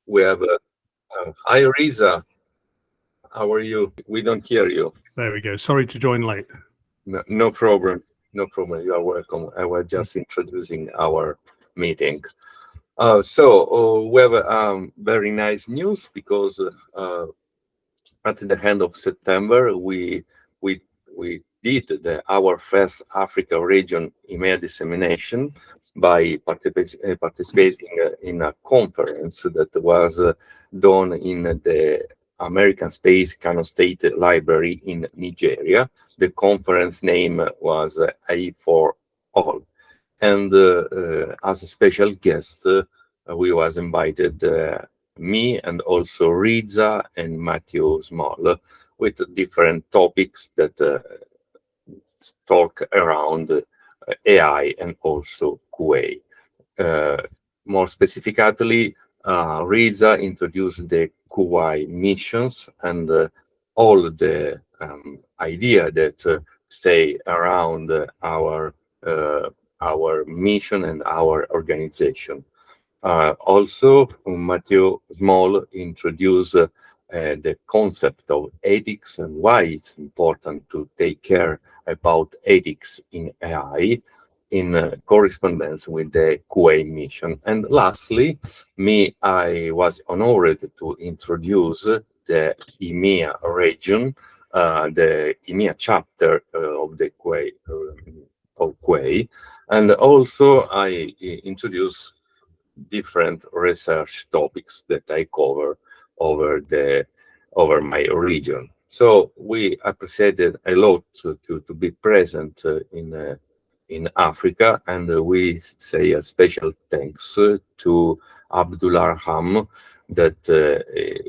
we have hi Riza, how are you? We don't hear you. There we go. Sorry to join late. No problem. No problem. You are welcome. I was just introducing our meeting. We have very nice news because at the end of September we we did our first Africa region EMEA dissemination by participating in a conference that was done in the American Space Kano State Library in Nigeria. The conference name was AI for All. And as a special guest, we was invited me and also Riza and Matthew Small with different topics that talk around AI and also Kwaai. More specifically, Riza introduced the Kwaai missions and all the idea that stay around our mission and our organization. Also, Matthew Small introduced the concept of ethics and why it's important to take care about ethics in AI in correspondence with the Kwaai mission. And lastly, I was honored to introduce the EMEA region, the EMEA chapter of the Kwaai, and also I introduced different research topics that I cover over my region. So we appreciated a lot to be present in Africa, and we say a special thanks to Abdullah Arham, that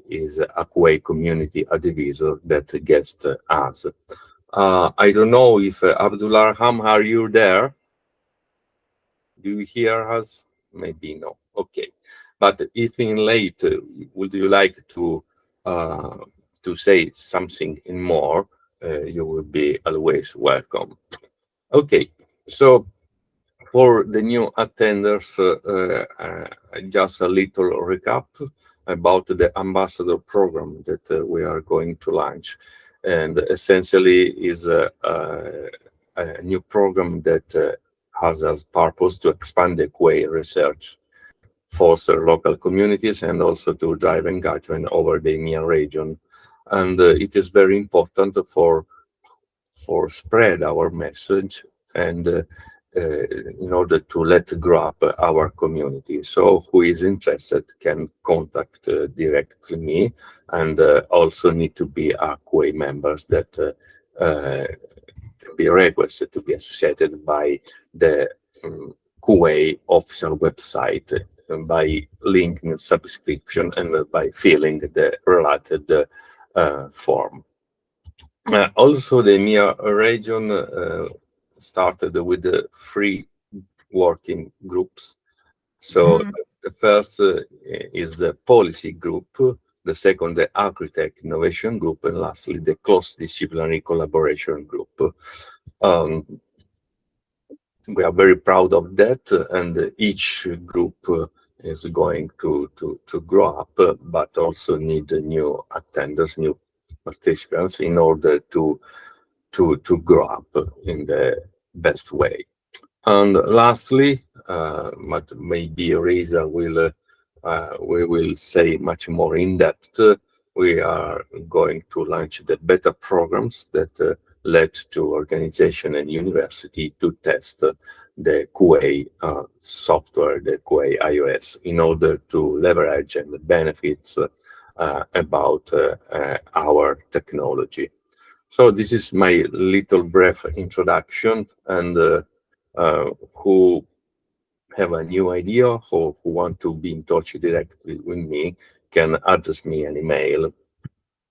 is a Kwaai community advisor that guest us. I don't know if Abdullah Arham, are you there? Do you hear us? Maybe no. Okay, but if in late, would you like to say something in more? You will be always welcome. Okay, so for the new attenders, just a little recap about the ambassador program that we are going to launch, and essentially is a new program that has as purpose to expand the Kwaai research, foster local communities, and also to drive engagement over the EMEA region. And it is very important for spread our message and in order to let grow up our community. So who is interested can contact directly me, and also need to be a Kwaai members that be requested to be associated by the Kwaai official website by linking subscription and by filling the related form. Also, the EMEA region started with the 3 working groups. So the first is the policy group, the second, the architect innovation group, and lastly, the cross-disciplinary collaboration group. We are very proud of that, and each group is going to grow up, but also need new attenders, new participants in order to grow up in the best way. And lastly, but maybe Reza will we will say much more in depth. We are going to launch the beta programs that led to organization and university to test the Kwaai software, the Kwaai iOS, in order to leverage and the benefits about our technology. So this is my little brief introduction, and who have a new idea or who want to be in touch directly with me can address me an email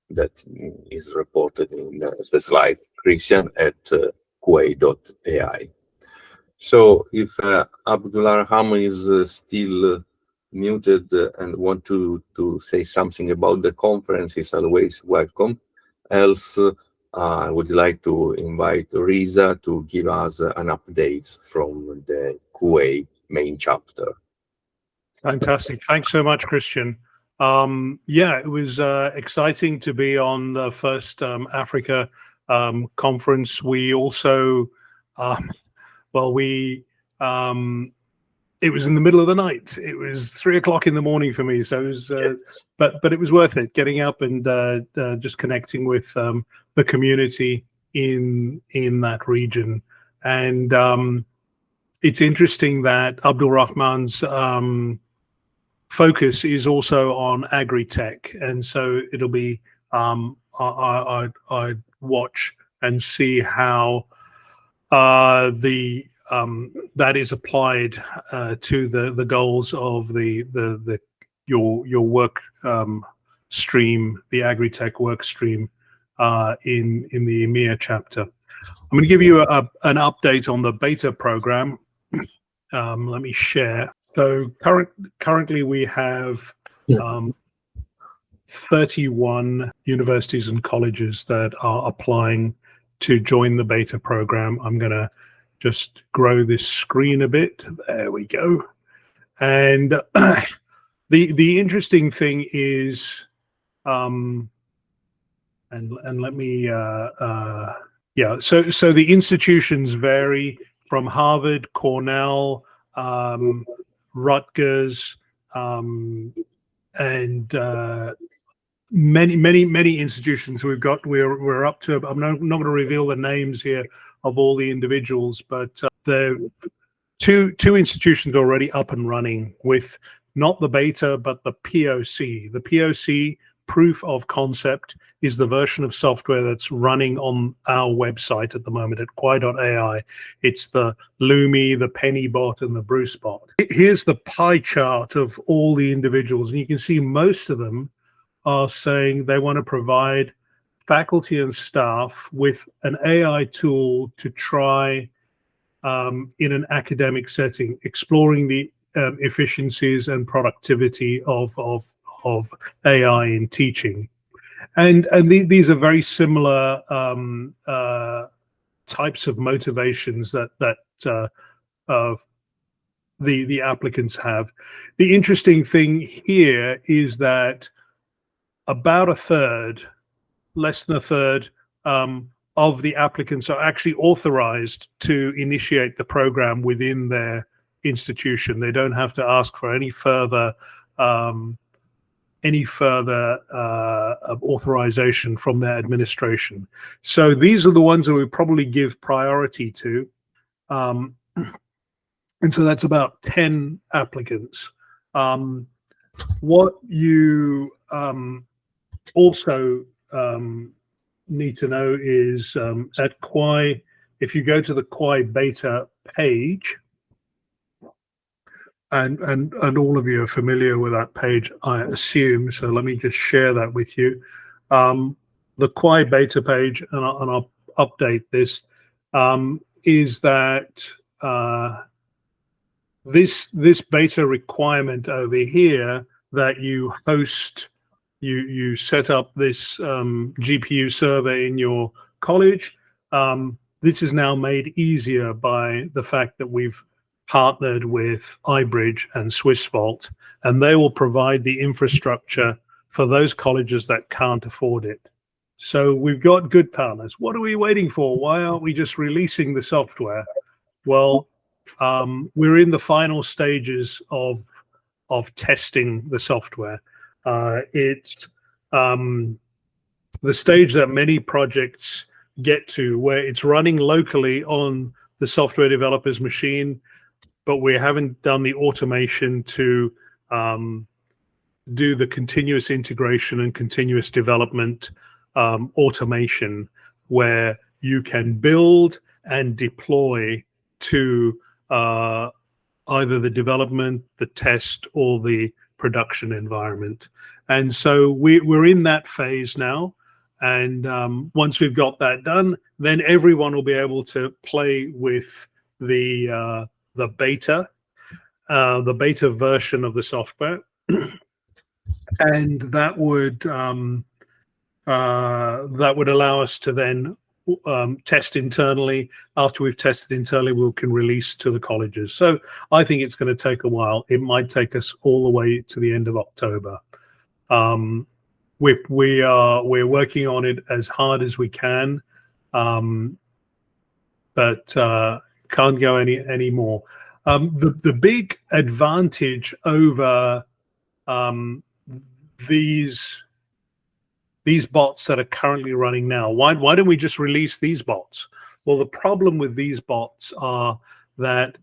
that is reported in the slide, christian@kwaai.ai. So if Abdullah Arham is still muted and want to say something about the conference, is always welcome. Else, I would like to invite Riza to give us an update from the Kwaai main chapter. Fantastic. Thanks so much, Christian. Yeah, it was exciting to be on the first Africa conference. We also, um, well, we it was in the middle of the night. It was 3 o'clock in the morning for me, so it was, Yes. but it was worth it. Getting up and just connecting with the community in that region, and it's interesting that Abdul Rahman's focus is also on agri-tech, and so it'll be I'd watch and see how the that is applied to the goals of the your work stream, the agri-tech work stream in the EMEA chapter. I'm going to give you an update on the beta program. Let me share. So currently we have 31 universities and colleges that are applying to join the beta program. I'm going to just grow this screen a bit. There we go. And the interesting thing is, and let me, yeah. So the institutions vary from Harvard, Cornell, Rutgers, and many institutions. We're up to. I'm not going to reveal the names here of all the individuals, but there are two institutions already up and running with not the beta but the POC. The POC, proof of concept, is the version of software that's running on our website at the moment at Kwaai.ai. It's the Lumi, the Pennybot, and the BruceBot. Here's the pie chart of all the individuals, and you can see most of them are saying they want to provide faculty and staff with an AI tool to try in an academic setting, exploring the efficiencies and productivity of AI in teaching. And these are very similar types of motivations that the applicants have. The interesting thing here is that about a third, less than a third, of the applicants are actually authorized to initiate the program within their institution. They don't have to ask for any further authorization from their administration. So these are the ones that we probably give priority to. And so that's about 10 applicants. What you also need to know is at Kwaai, if you go to the Kwaai beta page, and all of you are familiar with that page, I assume, so let me just share that with you. The Kwaai beta page, and I'll update this, is that this beta requirement over here that you host, you set up this GPU server in your college. This is now made easier by the fact that we've partnered with iBridge and SwissVault, and they will provide the infrastructure for those colleges that can't afford it. So we've got good partners. What are we waiting for? Why aren't we just releasing the software? Well, we're in the final stages of testing the software. It's the stage that many projects get to, where it's running locally on the software developer's machine, but we haven't done the automation to do the continuous integration and continuous development automation, where you can build and deploy to either the development, the test, or the production environment. And so we're in that phase now. And once we've got that done, then everyone will be able to play with the beta version of the software, and that would allow us to then test internally. After we've tested internally, we can release to the colleges. So I think it's going to take a while. It might take us all the way to the end of October. We're working on it as hard as we can, but can't go any more. The big advantage over these bots that are currently running now, why don't we just release these bots? Well, the problem with these bots are that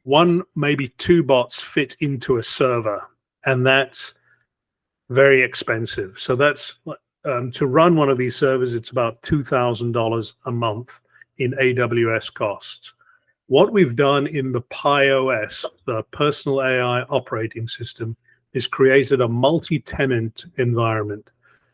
one, maybe two bots fit into a server, and that's very expensive. So that's to run one of these servers, it's about $2,000 a month in AWS costs. What we've done in the PyOS, the personal AI operating system, is created a multi-tenant environment.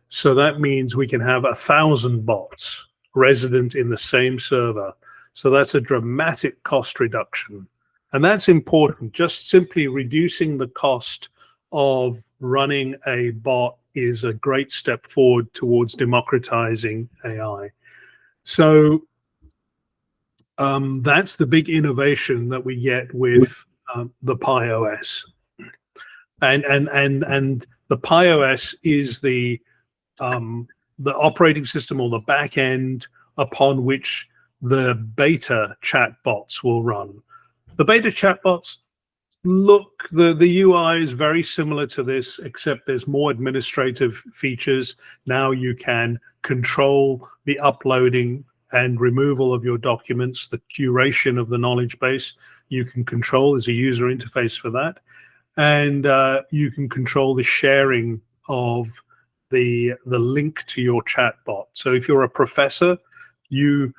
So that means we can have 1,000 bots resident in the same server. So that's a dramatic cost reduction. And that's important. Just simply reducing the cost of running a bot is a great step forward towards democratizing AI. So that's the big innovation that we get with the PyOS. And the PyOS is the operating system or the back end upon which the beta chatbots will run. The beta chatbots the UI is very similar to this, except there's more administrative features. Now you can control the uploading and removal of your documents, the curation of the knowledge base. You can control, there's a user interface for that. And you can control the sharing of the link to your chatbot. So if you're a professor, you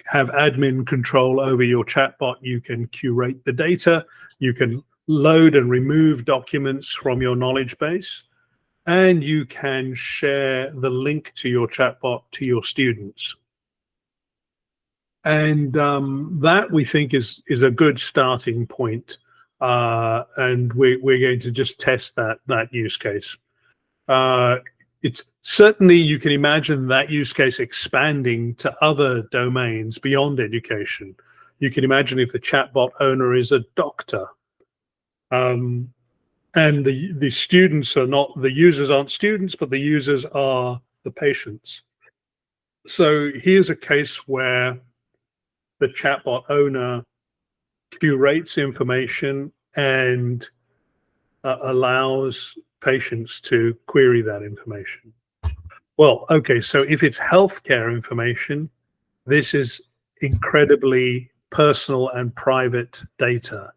have admin control over your chatbot. You can curate the data. You can load and remove documents from your knowledge base. And you can share the link to your chatbot to your students. And that, we think, is a good starting point. And we're going to just test that use case. It's certainly, you can imagine that use case expanding to other domains beyond education. You can imagine if the chatbot owner is a doctor, and the students are not, the users aren't students, but the users are the patients. So here's a case where the chatbot owner curates information and allows patients to query that information. Well, okay, so if it's healthcare information, this is incredibly personal and private data.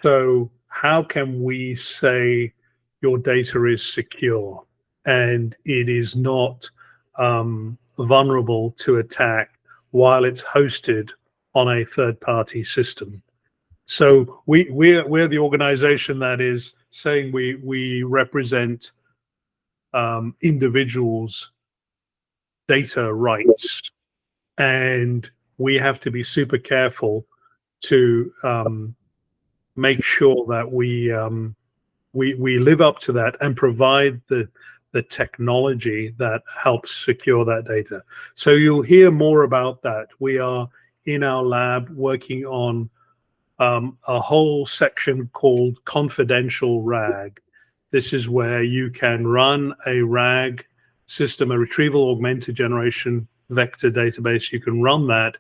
So how can we say your data is secure and it is not vulnerable to attack while it's hosted on a third-party system? So we're the organization that is saying we represent individuals' data rights, and we have to be super careful to make sure that we live up to that and provide the technology that helps secure that data. So you'll hear more about that. We are in our lab working on a whole section called confidential RAG. This is where you can run a RAG system, a retrieval augmented generation vector database. You can run that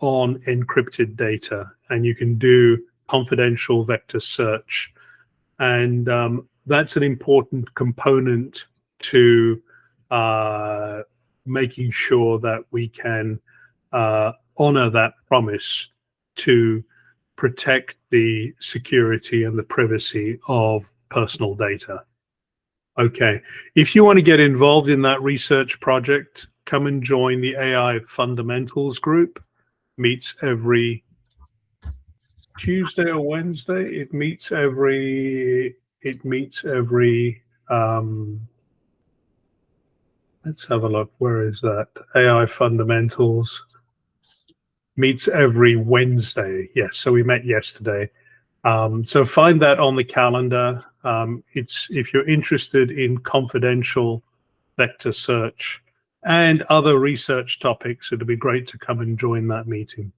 on encrypted data, and you can do confidential vector search. And that's an important component to making sure that we can honor that promise to protect the security and the privacy of personal data. Okay, if you want to get involved in that research project, come and join the AI Fundamentals group. Meets every Tuesday or Wednesday. It meets every let's have a look. Where is that? AI Fundamentals meets every Wednesday. Yes, so we met yesterday. So find that on the calendar. It's, if you're interested in confidential vector search and other research topics, it'd be great to come and join that meeting.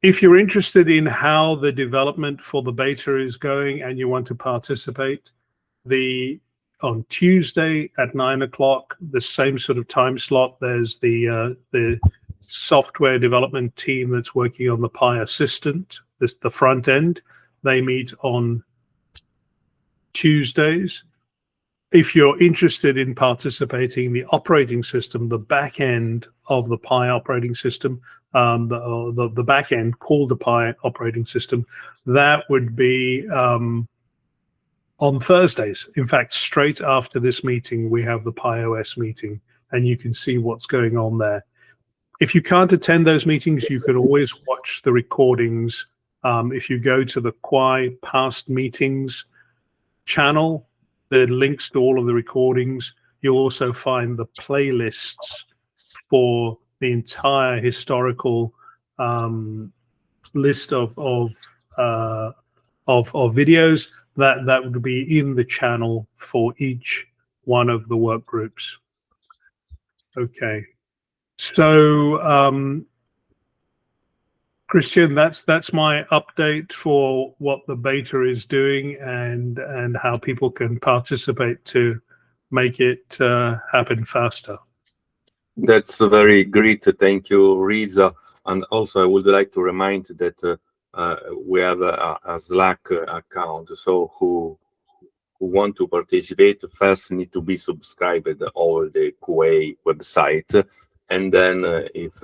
If you're interested in how the development for the beta is going and you want to participate, the on Tuesday at 9 o'clock, the same sort of time slot. There's the software development team that's working on the Pi Assistant, the front end. They meet on Tuesdays. If you're interested in participating in the operating system, the back end of the Pi operating system, the back end called the Pi operating system, that would be on Thursdays. In fact, straight after this meeting, we have the Pi OS meeting, and you can see what's going on there. If you can't attend those meetings, you can always watch the recordings. If you go to the Kwaai past meetings channel, the links to all of the recordings. You'll also find the playlists for the entire historical list of videos that would be in the channel for each one of the work groups. Okay, so Christian, that's my update for what the beta is doing and how people can participate to make it happen faster. That's very great. Thank you, Riza. And also, I would like to remind that we have a Slack account. So who want to participate first need to be subscribed over the Kwaai website, and then if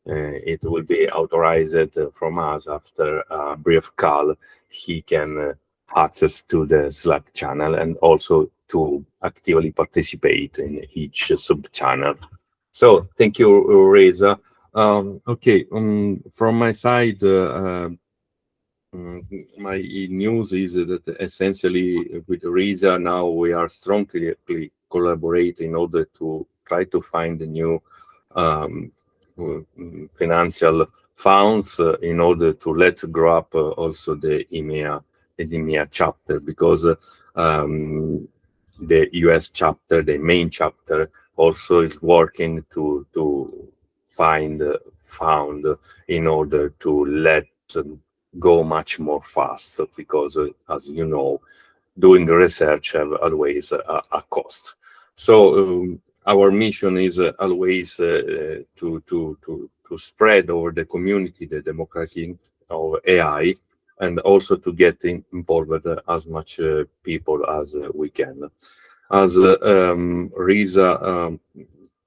it will be authorized from us after a brief call, he can access to the Slack channel and also to actively participate in each sub-channel. So thank you, Reza. Okay, from my side, my news is that essentially with Reza now we are strongly collaborating in order to try to find a new financial funds in order to let grow up also the EMEA chapter, because the US chapter, the main chapter, also is working to find fund in order to let go much more fast, because as you know, doing research have always a cost. So our mission is always to spread over the community the democracy of AI, and also to get involved as much people as we can. As Riza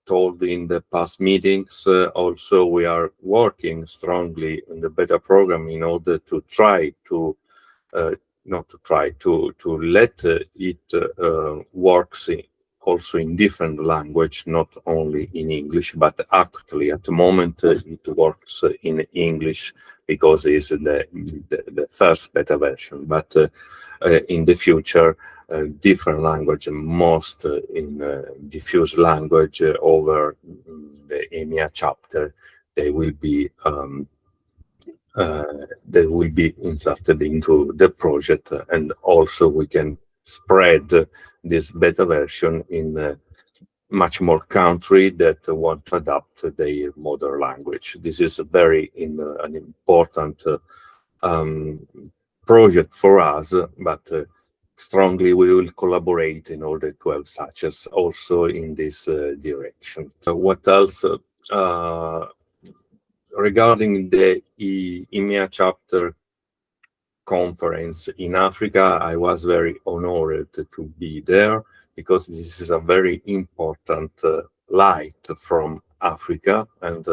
told in the past meetings, also we are working strongly in the beta program in order to try to to let it works also in different language, not only in English, but actually at the moment it works in English because it's the first beta version. But in the future, different language, most in diffuse language over the EMEA chapter, they will be inserted into the project, and also we can spread this beta version in much more country that want to adapt their mother language. This is a very an important project for us, but strongly we will collaborate in order to have such as also in this direction. What else? Regarding the EMEA chapter conference in Africa, I was very honored to be there, because this is a very important light from Africa, and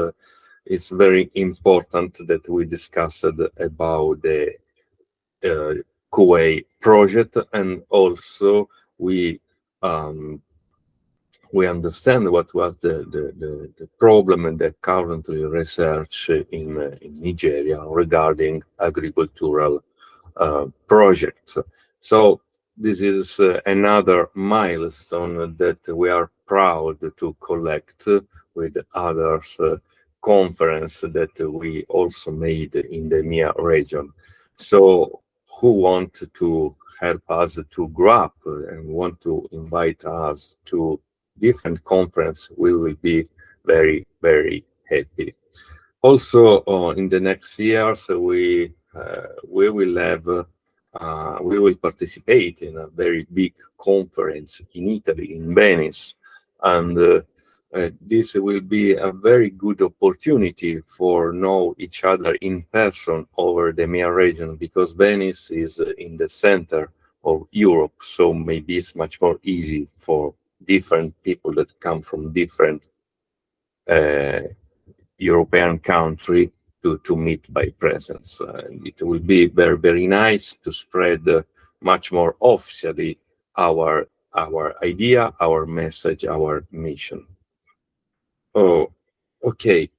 it's very important that we discussed about the Kwaai project, and also we understand what was the problem and the currently research in Nigeria regarding agricultural projects. So this is another milestone that we are proud to collect with others conference that we also made in the EMEA region. So who want to help us to grow up and want to invite us to different conference, we will be very, very happy. Also, in the next years, we will have we will participate in a very big conference in Italy, in Venice, and this will be a very good opportunity for know each other in person over the EMEA region, because Venice is in the center of Europe, so maybe it's much more easy for different people that come from different European country to meet by presence. It will be very, very nice to spread much more officially our idea, our message, our mission. Oh, okay.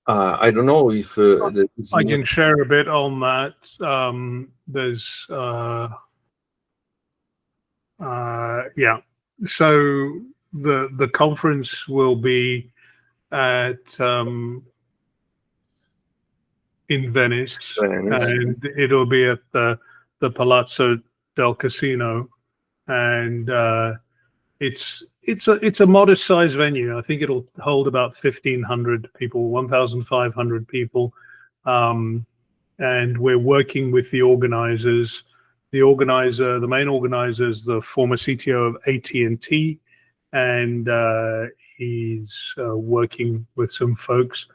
I don't know if I can share a bit on that. There's yeah. So the conference will be at in Venice, and it'll be at the Palazzo del Casino, and it's a modest sized venue. I think it'll hold about 1,500 people, 1,500 people, and we're working with the organizers. The main organizer is the former CTO of AT&T, and he's working with some folks.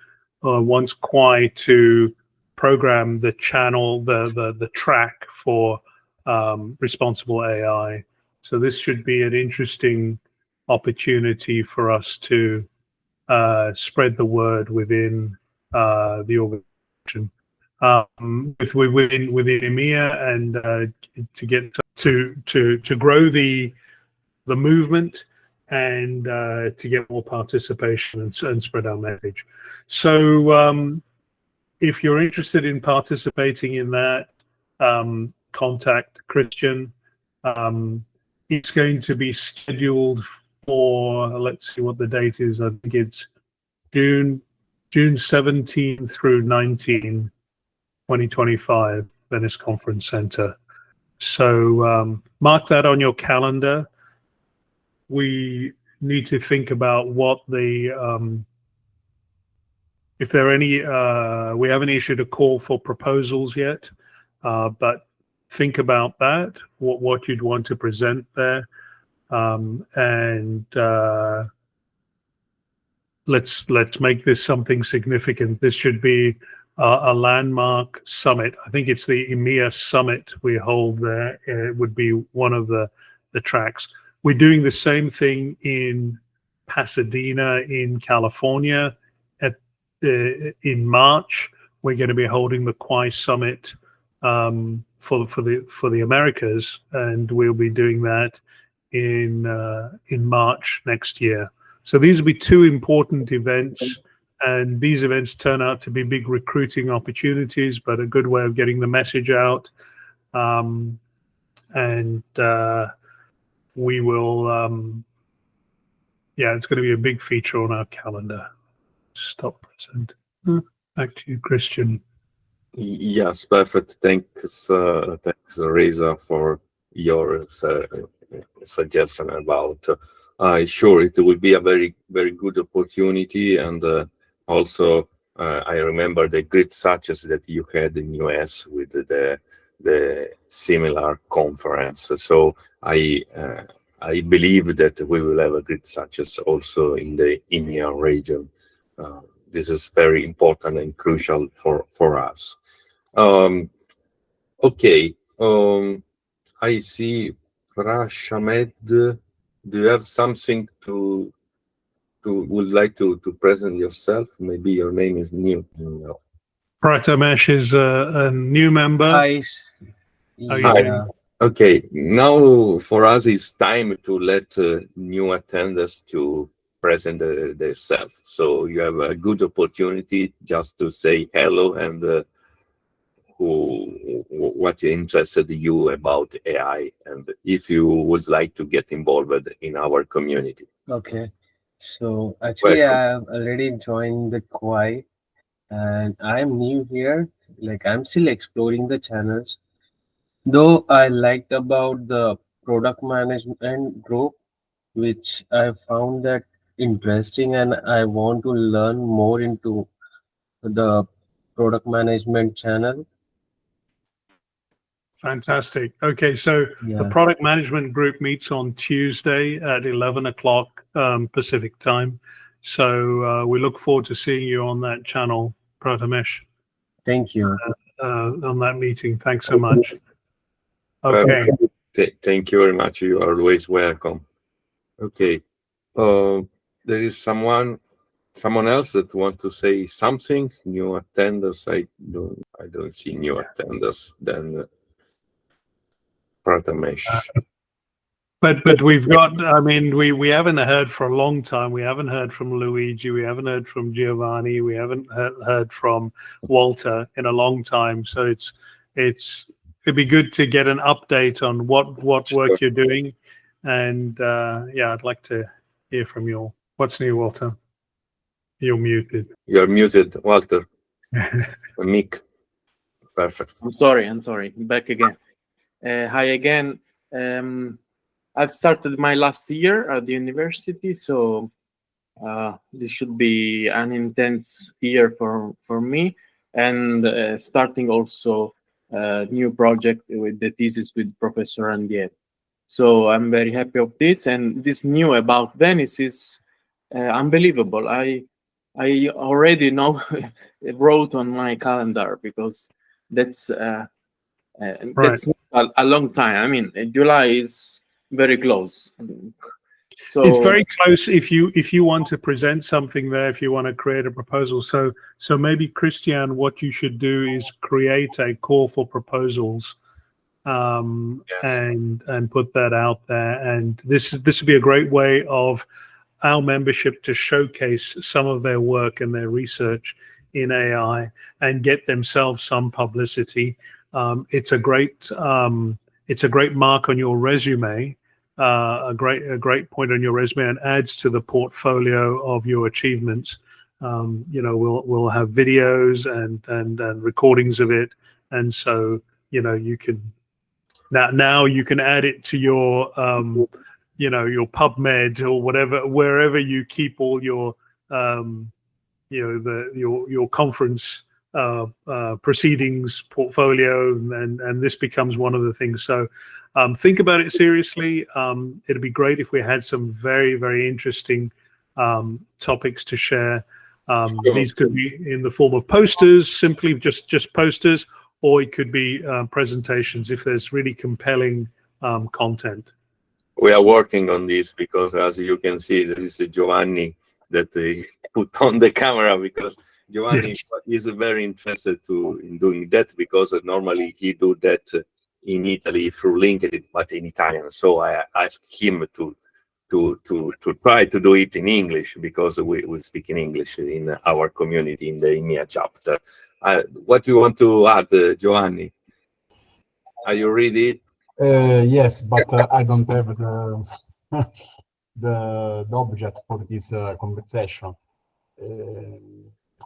Wants Kwaai to program the channel, the track for responsible AI. So this should be an interesting opportunity for us to spread the word within the organization, within EMEA, and to get to grow the movement, and to get more participation and spread our message. So if you're interested in participating in that, contact Christian. It's going to be scheduled for, let's see what the date is. I think it's June 17 through 19, 2025, Venice Conference Center. So mark that on your calendar. We need to think about what the if there are any we haven't issued a call for proposals yet, but think about that, what you'd want to present there, and let's make this something significant. This should be a landmark summit. I think it's the EMEA summit we hold there. It would be one of the tracks. We're doing the same thing in Pasadena in California in March. We're going to be holding the Kwaai Summit for the Americas, and we'll be doing that in March next year. So these will be two important events, and these events turn out to be big recruiting opportunities, but a good way of getting the message out. And we will, yeah, it's going to be a big feature on our calendar. Stop present. Back to you, Christian. Yes, perfect. Thanks, Reza, for your suggestion about. Sure, it will be a very, very good opportunity, and also I remember the great success that you had in US with the similar conference. So I believe that we will have a great success also in the EMEA region. This is very important and crucial for us. Okay. I see Prashamed. Do you have something would like to present yourself? Maybe your name is new. No. Pratamesh is a new member. Hi. Hi. Okay. Now for us, it's time to let new attenders to present themselves. So you have a good opportunity just to say hello and what interested you about AI, and if you would like to get involved in our community. Okay. So actually, I have already joined the Kwaai, and I'm new here. Like, I'm still exploring the channels. Though I liked about the product management group, which I found that interesting, and I want to learn more into the product management channel. Fantastic. Okay, so the Yeah. product management group meets on Tuesday at 11 o'clock Pacific time. So we look forward to seeing you on that channel, Prathamesh, Thank you. on that meeting. Thanks so much. Okay. Thank you very much. You are always welcome. Okay. There is someone else that want to say something. New attenders. I don't see new attenders. Then Prathamesh. But we've got, I mean, we haven't heard for a long time. We haven't heard from Luigi. We haven't heard from Giovanni. We haven't heard from Walter in a long time. So it'd be good to get an update on what work you're doing. And yeah, I'd like to hear from you all. What's new, Walter? You're muted. You're muted, Walter. Mic. Perfect. I'm sorry. Back again. Hi again. I've started my last year at the university, so this should be an intense year for me, and starting also a new project with the thesis with Professor Andier. So I'm very happy of this, and this new about Venice is unbelievable. I already know wrote on my calendar because that's that's a long time. I mean, July is very close. So it's very close if you want to present something there, if you want to create a proposal. So maybe, Christian, what you should do is create a call for proposals, Yes. and put that out there. And this would be a great way of our membership to showcase some of their work and their research in AI and get themselves some publicity. It's a great mark on your resume, a great point on your resume, and adds to the portfolio of your achievements. We'll have videos and recordings of it, and so you can now you can add it to your your PubMed or whatever, wherever you keep all your your conference proceedings portfolio, and this becomes one of the things. So think about it seriously. It'd be great if we had some very, very interesting topics to share. These could be in the form of posters, simply just posters, or it could be presentations if there's really compelling content. We are working on this because, as you can see, there is Giovanni that put on the camera, because Giovanni is very interested in doing that, because normally he do that in Italy through LinkedIn, but in Italian. So I asked him to try to do it in English, because we speak in English in our community in the EMEA chapter. What do you want to add, Giovanni? Are you ready? Yes, but I don't have the object for this conversation.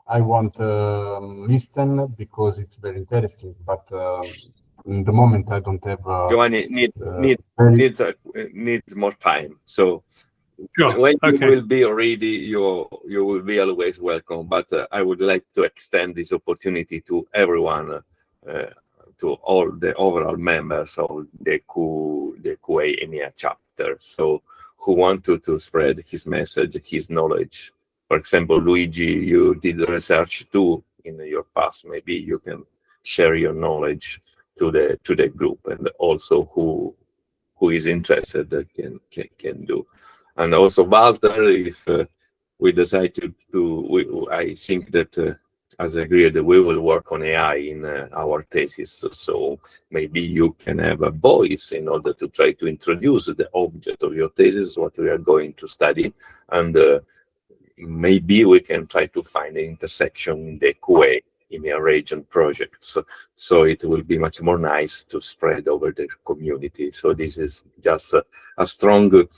I want to listen because it's very interesting, but in the moment I don't have. Giovanni needs more time. So Sure. when you Okay. will be ready, you will be always welcome. But I would like to extend this opportunity to everyone, to all the overall members of the Kwaai EMEA chapter. So who want to spread his message, his knowledge. For example, Luigi, you did research too in your past. Maybe you can share your knowledge to the group, and also who is interested that can do. And also Walter, if we decide I think that as agreed, we will work on AI in our thesis. So maybe you can have a voice in order to try to introduce the object of your thesis, what we are going to study, and maybe we can try to find an intersection in the Kwaai EMEA region projects. So it will be much more nice to spread over the community. So this is just a strong,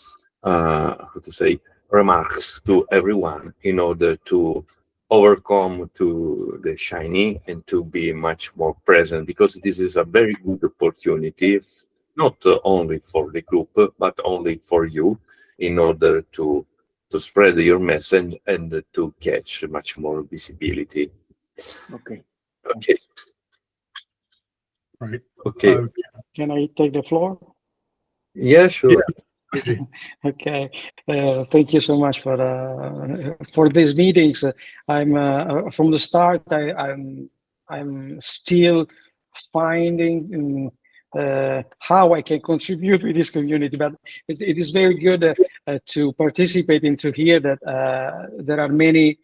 how to say, remarks to everyone in order to overcome to the shiny and to be much more present, because this is a very good opportunity, not only for the group, but only for you, in order to spread your message and to catch much more visibility. okay. Okay. Right. Okay. Okay. Can I take the floor? Yeah, sure. Easy. Okay. Thank you so much for these meetings. I'm from the start. I'm still finding how I can contribute with this community, but it is very good to participate and to hear that there are many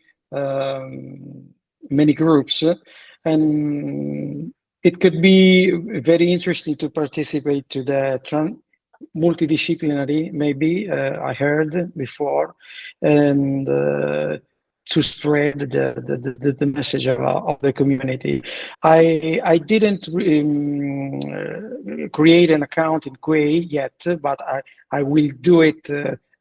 groups, and it could be very interesting to participate to the multidisciplinary, maybe I heard before, and to spread the message of the community. I didn't create an account in Kwaai yet, but I will do it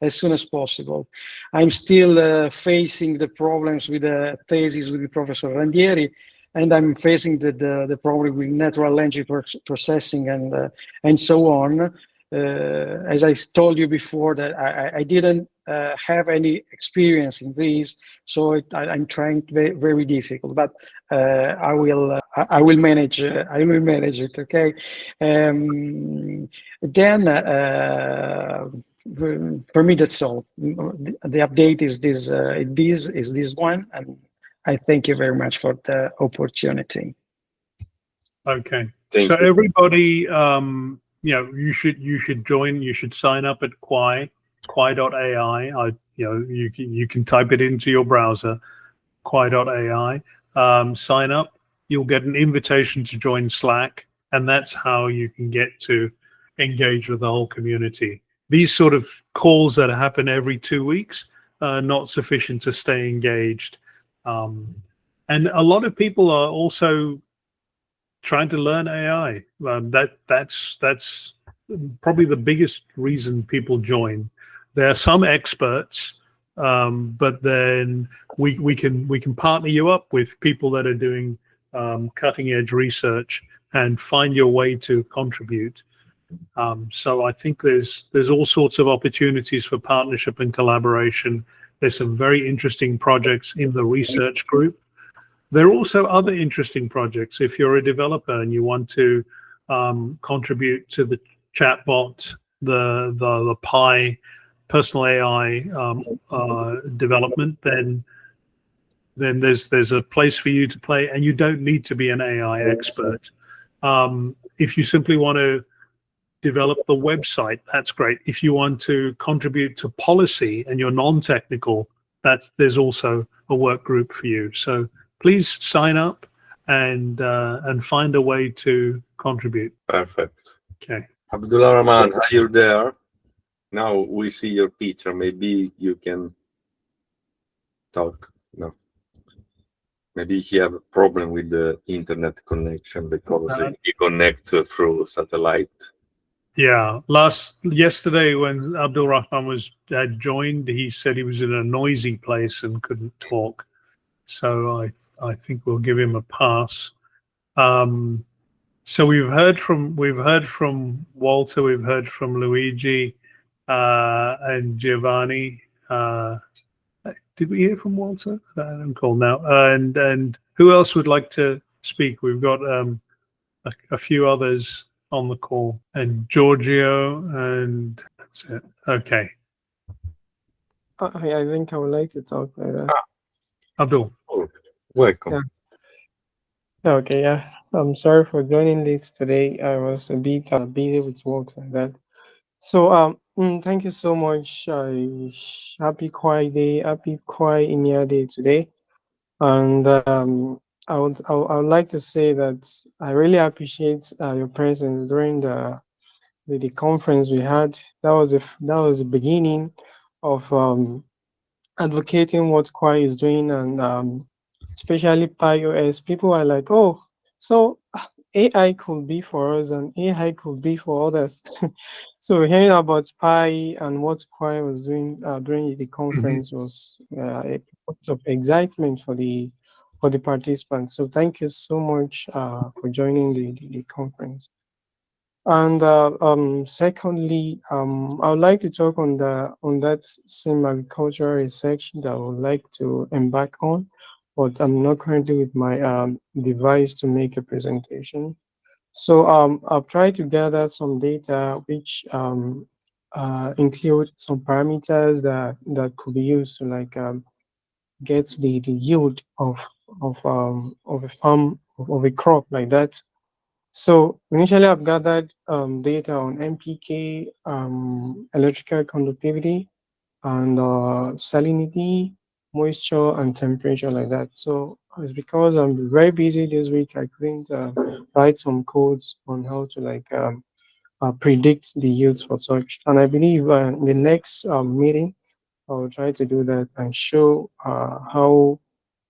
as soon as possible. I'm still facing the problems with the thesis with the Professor Randieri, and I'm facing the problem with natural language processing and so on. As I told you before, that I didn't have any experience in these, so I'm trying very difficult. But I will manage. I will manage it. Okay. Then for me, that's all. The update is this one, and I thank you very much for the opportunity. Okay. Thank So you. everybody, you should join. You should sign up at Kwaai, Kwaai.ai. You can type it into your browser, Kwaai.ai. Sign up. You'll get an invitation to join Slack, and that's how you can get to engage with the whole community. These sort of calls that happen every 2 weeks are not sufficient to stay engaged. And a lot of people are also trying to learn AI. That's probably the biggest reason people join. There are some experts, but then we can partner you up with people that are doing cutting edge research and find your way to contribute. So I think there's all sorts of opportunities for partnership and collaboration. There's some very interesting projects in the research group. There are also other interesting projects. If you're a developer and you want to contribute to the chatbot, the Pi personal AI development, then there's a place for you to play, and you don't need to be an AI expert. If you simply want to develop the website, that's great. If you want to contribute to policy and you're non-technical, there's also a work group for you. So please sign up and find a way to contribute. Perfect. Okay. Abdullah Rahman, are you there? Now we see your picture. Maybe you can talk. No. Maybe he have a problem with the internet connection because he connects through satellite. Yeah. Yesterday when Abdul Rahman had joined, he said he was in a noisy place and couldn't talk. So I think we'll give him a pass. So we've heard from Walter, we've heard from Luigi and Giovanni. Did we hear from Walter? I don't recall now. And who else would like to speak? We've got a few others on the call, and Giorgio, and that's it. Okay. I think I would like to talk like that. Abdul. Oh, welcome. Yeah. Okay, yeah. I'm sorry for joining late today. I was a bit busy with work and that. So thank you so much. Happy Kwaai Day, happy Kwaai EMEA Day today. And I would like to say that I really appreciate your presence during the conference we had. That was the beginning of advocating what Kwaai is doing, and especially PyOS. People are like, oh, so AI could be for us and AI could be for others. So hearing about Pi and what Kwaai was doing during the conference was a lot of excitement for the participants. So thank you so much for joining the conference. And secondly, I would like to talk on that same agricultural research that I would like to embark on, but I'm not currently with my device to make a presentation. So I've tried to gather some data which include some parameters that could be used to like get the yield of a farm of a crop like that. So initially I've gathered data on NPK, electrical conductivity, and salinity, moisture, and temperature like that. So it's because I'm very busy this week, I couldn't write some codes on how to like predict the yields for such. And I believe in the next meeting, I'll try to do that and show how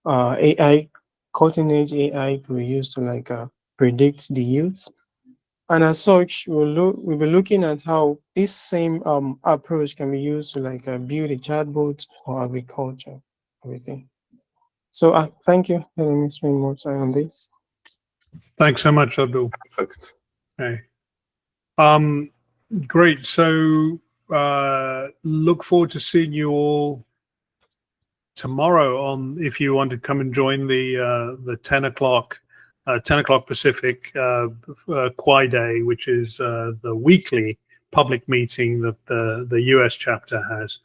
AI, cutting edge AI could be used to like predict the yields. And as such, we'll be looking at how this same approach can be used to like build a chatbot for agriculture, everything. So thank you. Let me spend more time on this. Thanks so much, Abdul. Perfect. Okay. Great. So look forward to seeing you all tomorrow on, if you want to come and join the 10 o'clock Pacific Kwaai Day, which is the weekly public meeting that the US chapter has.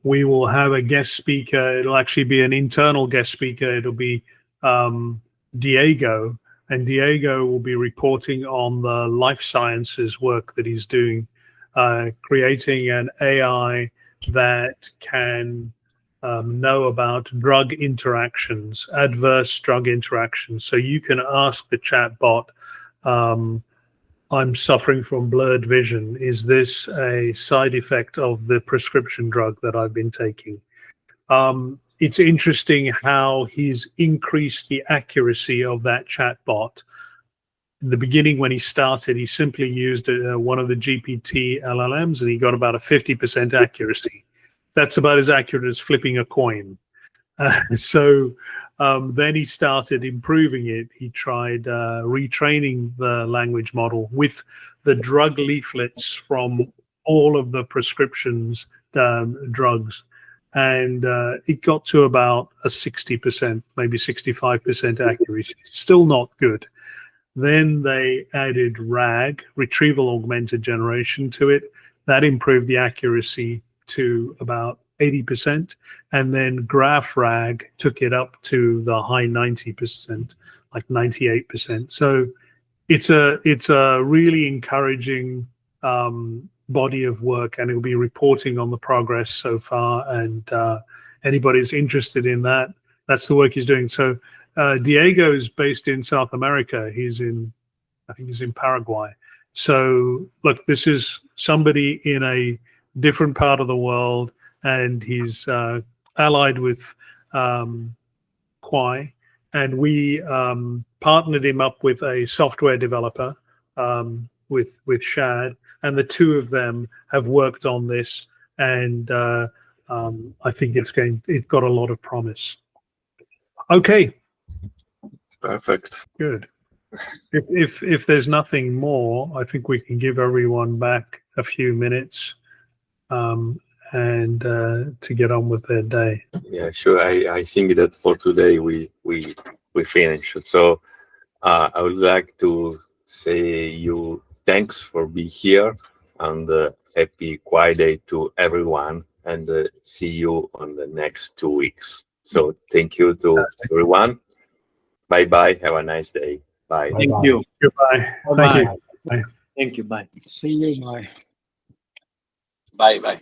We will have a guest speaker. It'll actually be an internal guest speaker. It'll be Diego, and Diego will be reporting on the life sciences work that he's doing, creating an AI that can know about drug interactions, adverse drug interactions. So you can ask the chatbot, I'm suffering from blurred vision. Is this a side effect of the prescription drug that I've been taking? It's interesting how he's increased the accuracy of that chatbot. In the beginning, when he started, he simply used one of the GPT LLMs, and he got about a 50% accuracy. That's about as accurate as flipping a coin. So then he started improving it. He tried retraining the language model with the drug leaflets from all of the prescriptions drugs. And it got to about a 60%, maybe 65% accuracy. Still not good. Then they added RAG, retrieval augmented generation, to it. That improved the accuracy to about 80%. And then Graph RAG took it up to the high 90%, like 98%. So it's a really encouraging body of work, and it'll be reporting on the progress so far. And anybody's interested in that, that's the work he's doing. So Diego is based in South America. I think he's in Paraguay. So look, this is somebody in a different part of the world, and he's allied with Kwaai, and we partnered him up with a software developer, with Shad, and the two of them have worked on this, and I think it's got a lot of promise. Okay. Perfect. Good. If there's nothing more, I think we can give everyone back a few minutes and to get on with their day. Yeah, sure. I think that for today we finish. So I would like to say you thanks for being here, and happy Kwaai Day to everyone, and see you on the next 2 weeks. So thank you to everyone. Bye bye. Have a nice day. Bye. Thank you. Goodbye. Bye-bye. Thank you. Bye. Thank you. Bye. See you. Bye. Bye bye.